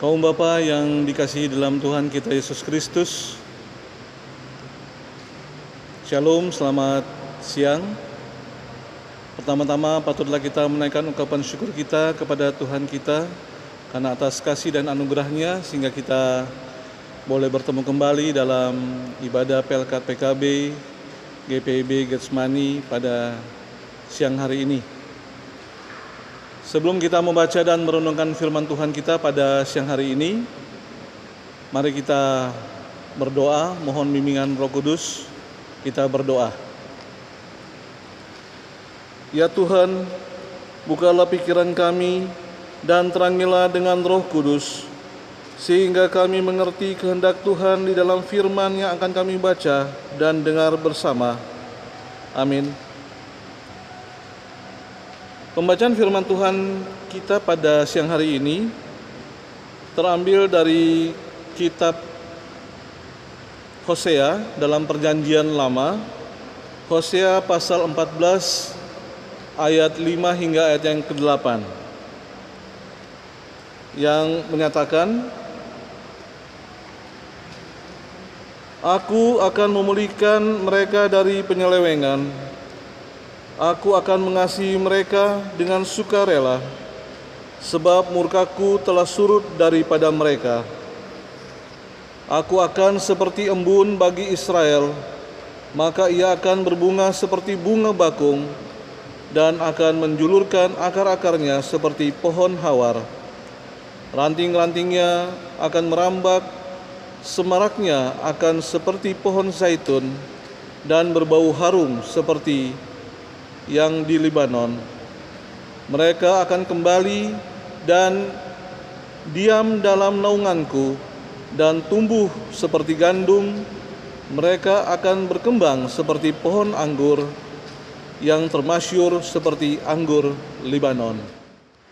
Kaum Bapa yang dikasihi dalam Tuhan kita Yesus Kristus, Shalom, selamat siang. Pertama-tama patutlah kita menaikkan ungkapan syukur kita kepada Tuhan kita karena atas kasih dan anugerahnya sehingga kita boleh bertemu kembali dalam ibadah Pelkat PKB GPIB Getsemani pada siang hari ini. Sebelum kita membaca dan merenungkan firman Tuhan kita pada siang hari ini, mari kita berdoa, mohon bimbingan Roh Kudus. Kita berdoa. Ya Tuhan, bukalah pikiran kami dan terangilah dengan Roh Kudus, sehingga kami mengerti kehendak Tuhan di dalam firman yang akan kami baca dan dengar bersama. Amin. Pembacaan firman Tuhan kita pada siang hari ini terambil dari kitab Hosea dalam Perjanjian Lama, Hosea pasal 14 ayat 5 hingga ayat yang ke-8 yang menyatakan, Aku akan memulihkan mereka dari penyelewengan. Aku akan mengasihi mereka dengan sukarela, sebab murkaku telah surut daripada mereka. Aku akan seperti embun bagi Israel, maka ia akan berbunga seperti bunga bakung, dan akan menjulurkan akar-akarnya seperti pohon hawar. Ranting-rantingnya akan merambak, semaraknya akan seperti pohon zaitun, dan berbau harum seperti yang di Libanon. Mereka akan kembali dan diam dalam naunganku dan tumbuh seperti gandum. Mereka akan berkembang seperti pohon anggur yang termasyur seperti anggur Libanon.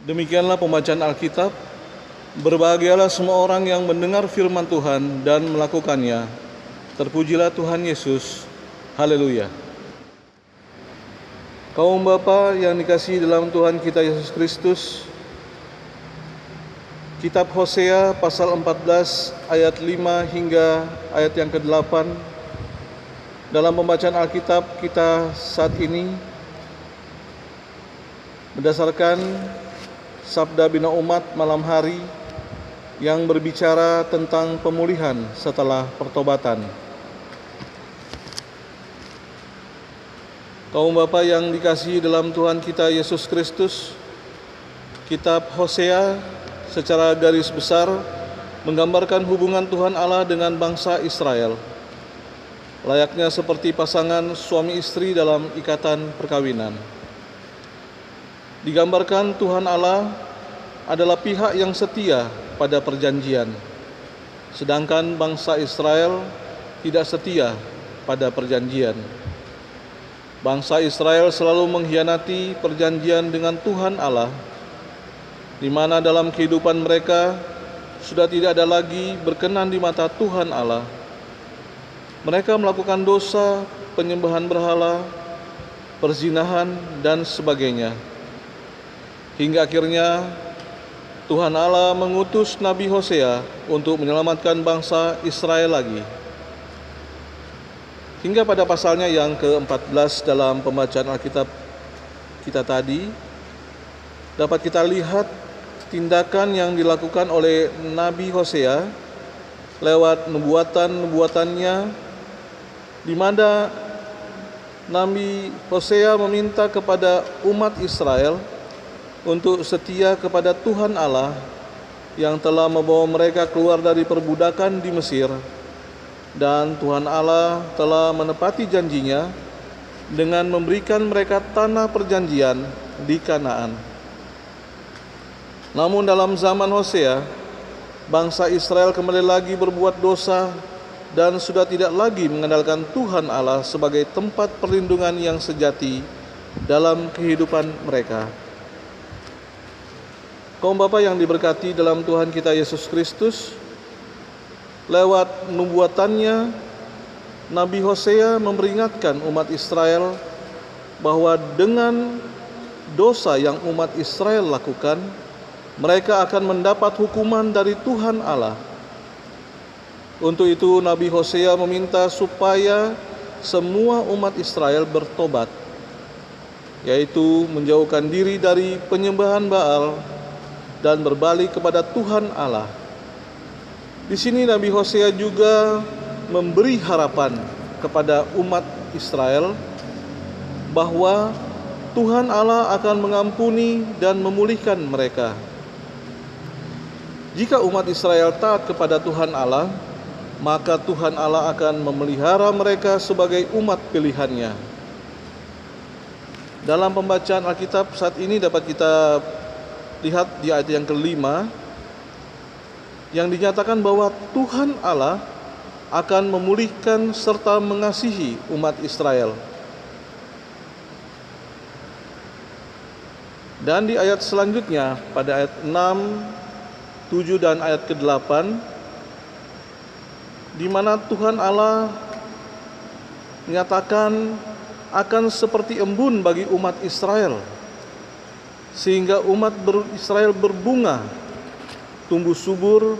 Demikianlah pembacaan Alkitab. Berbahagialah semua orang yang mendengar firman Tuhan dan melakukannya. Terpujilah Tuhan Yesus. Haleluya. Kaum Bapa yang dikasihi dalam Tuhan kita Yesus Kristus, kitab Hosea pasal 14 ayat 5 hingga ayat yang ke-8 dalam pembacaan Alkitab kita saat ini berdasarkan sabda bina umat malam hari yang berbicara tentang pemulihan setelah pertobatan. Kaum Bapa yang dikasihi dalam Tuhan kita Yesus Kristus, kitab Hosea secara garis besar menggambarkan hubungan Tuhan Allah dengan bangsa Israel, layaknya seperti pasangan suami istri dalam ikatan perkawinan. Digambarkan Tuhan Allah adalah pihak yang setia pada perjanjian, sedangkan bangsa Israel tidak setia pada perjanjian. Bangsa Israel selalu mengkhianati perjanjian dengan Tuhan Allah, di mana dalam kehidupan mereka sudah tidak ada lagi berkenan di mata Tuhan Allah. Mereka melakukan dosa, penyembahan berhala, perzinahan, dan sebagainya. Hingga akhirnya Tuhan Allah mengutus Nabi Hosea untuk menyelamatkan bangsa Israel lagi. Hingga pada pasalnya yang ke-14 dalam pembacaan Alkitab kita tadi, dapat kita lihat tindakan yang dilakukan oleh Nabi Hosea lewat nubuatan-nubuatannya, di mana Nabi Hosea meminta kepada umat Israel untuk setia kepada Tuhan Allah yang telah membawa mereka keluar dari perbudakan di Mesir. Dan Tuhan Allah telah menepati janjinya dengan memberikan mereka tanah perjanjian di Kanaan. Namun dalam zaman Hosea, bangsa Israel kembali lagi berbuat dosa dan sudah tidak lagi mengandalkan Tuhan Allah sebagai tempat perlindungan yang sejati dalam kehidupan mereka. Kaum Bapa yang diberkati dalam Tuhan kita Yesus Kristus, lewat nubuatannya, Nabi Hosea memperingatkan umat Israel bahwa dengan dosa yang umat Israel lakukan, mereka akan mendapat hukuman dari Tuhan Allah. Untuk itu Nabi Hosea meminta supaya semua umat Israel bertobat, yaitu menjauhkan diri dari penyembahan Baal dan berbalik kepada Tuhan Allah. Di sini Nabi Hosea juga memberi harapan kepada umat Israel bahwa Tuhan Allah akan mengampuni dan memulihkan mereka. Jika umat Israel taat kepada Tuhan Allah, maka Tuhan Allah akan memelihara mereka sebagai umat pilihannya. Dalam pembacaan Alkitab saat ini dapat kita lihat di ayat yang kelima, yang dinyatakan bahwa Tuhan Allah akan memulihkan serta mengasihi umat Israel. Dan di ayat selanjutnya, pada ayat 6, 7 dan ayat ke-8, di mana Tuhan Allah menyatakan akan seperti embun bagi umat Israel, sehingga umat Israel berbunga, tumbuh subur,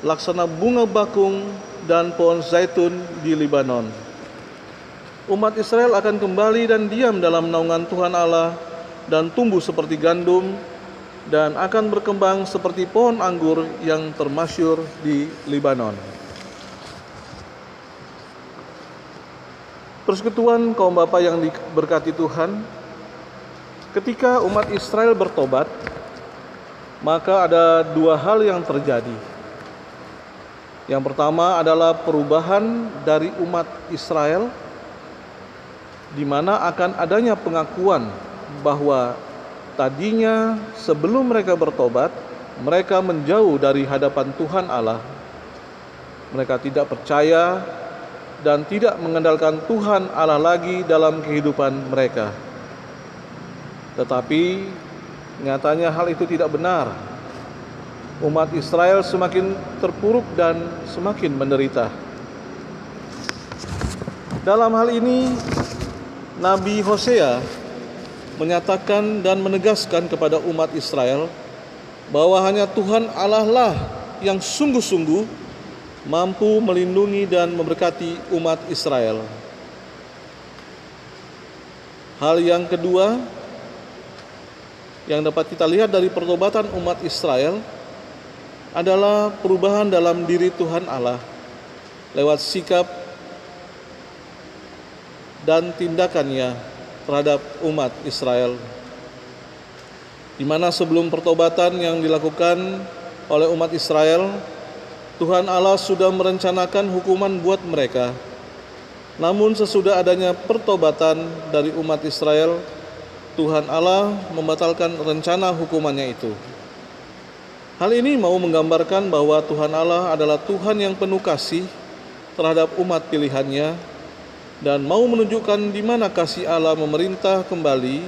laksana bunga bakung dan pohon zaitun di Libanon. Umat Israel akan kembali dan diam dalam naungan Tuhan Allah dan tumbuh seperti gandum dan akan berkembang seperti pohon anggur yang termasyur di Libanon. Persekutuan kaum bapa yang diberkati Tuhan, ketika umat Israel bertobat, maka ada dua hal yang terjadi. Yang pertama adalah perubahan dari umat Israel, di mana akan adanya pengakuan bahwa tadinya sebelum mereka bertobat, mereka menjauh dari hadapan Tuhan Allah. Mereka tidak percaya dan tidak mengandalkan Tuhan Allah lagi dalam kehidupan mereka. Tetapi nyatanya hal itu tidak benar. Umat Israel semakin terpuruk dan semakin menderita. Dalam hal ini, Nabi Hosea menyatakan dan menegaskan kepada umat Israel bahwa hanya Tuhan Allah lah yang sungguh-sungguh mampu melindungi dan memberkati umat Israel. Hal yang kedua yang dapat kita lihat dari pertobatan umat Israel adalah perubahan dalam diri Tuhan Allah lewat sikap dan tindakannya terhadap umat Israel, di mana sebelum pertobatan yang dilakukan oleh umat Israel, Tuhan Allah sudah merencanakan hukuman buat mereka. Namun sesudah adanya pertobatan dari umat Israel, Tuhan Allah membatalkan rencana hukumannya itu. Hal ini mau menggambarkan bahwa Tuhan Allah adalah Tuhan yang penuh kasih terhadap umat pilihannya dan mau menunjukkan di mana kasih Allah memerintah kembali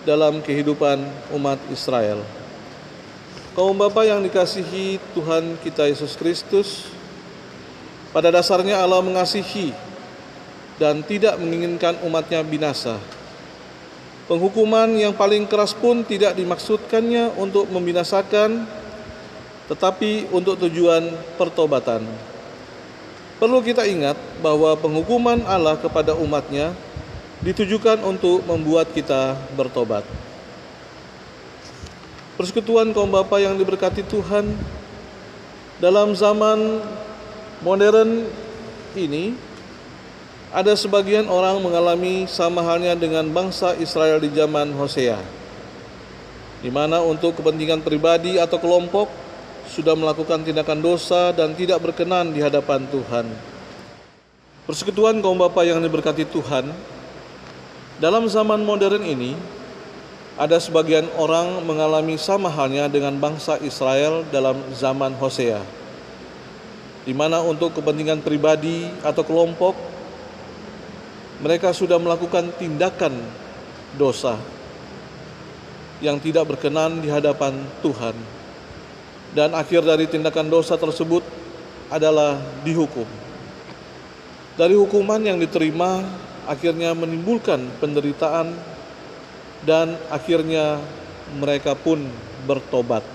dalam kehidupan umat Israel. Kaum bapa yang dikasihi Tuhan kita Yesus Kristus, pada dasarnya Allah mengasihi dan tidak menginginkan umatnya binasa. Penghukuman yang paling keras pun tidak dimaksudkannya untuk membinasakan, tetapi untuk tujuan pertobatan. Perlu kita ingat bahwa penghukuman Allah kepada umatnya ditujukan untuk membuat kita bertobat. Persekutuan kaum bapa yang diberkati Tuhan, dalam zaman modern ini ada sebagian orang mengalami sama halnya dengan bangsa Israel di zaman Hosea, di mana untuk kepentingan pribadi atau kelompok sudah melakukan tindakan dosa dan tidak berkenan di hadapan Tuhan. Persekutuan kaum bapa yang diberkati Tuhan, dalam zaman modern ini ada sebagian orang mengalami sama halnya dengan bangsa Israel dalam zaman Hosea, di mana untuk kepentingan pribadi atau kelompok mereka sudah melakukan tindakan dosa yang tidak berkenan di hadapan Tuhan, dan akhir dari tindakan dosa tersebut adalah dihukum. Dari hukuman yang diterima akhirnya menimbulkan penderitaan dan akhirnya mereka pun bertobat.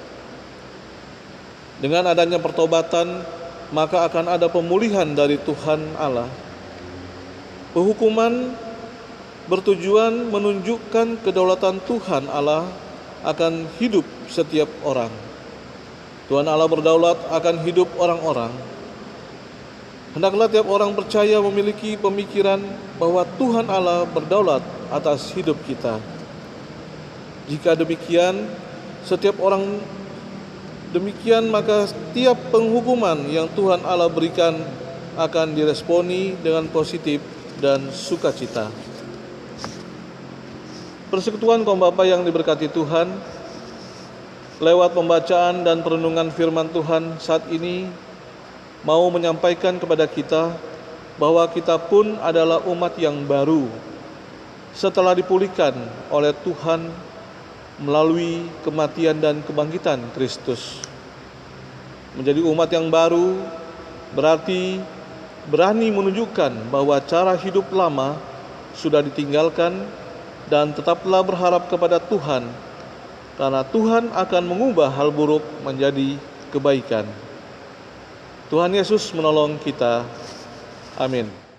Dengan adanya pertobatan, maka akan ada pemulihan dari Tuhan Allah. Penghukuman bertujuan menunjukkan kedaulatan Tuhan Allah akan hidup setiap orang. Tuhan Allah berdaulat akan hidup orang-orang. Hendaklah tiap orang percaya memiliki pemikiran bahwa Tuhan Allah berdaulat atas hidup kita. Jika demikian, maka setiap penghukuman yang Tuhan Allah berikan akan diresponi dengan positif dan sukacita. Persekutuan kaum Bapa yang diberkati Tuhan, lewat pembacaan dan perenungan firman Tuhan saat ini, mau menyampaikan kepada kita bahwa kita pun adalah umat yang baru setelah dipulihkan oleh Tuhan melalui kematian dan kebangkitan Kristus. Menjadi umat yang baru berarti berani menunjukkan bahwa cara hidup lama sudah ditinggalkan dan tetaplah berharap kepada Tuhan, karena Tuhan akan mengubah hal buruk menjadi kebaikan. Tuhan Yesus menolong kita. Amin.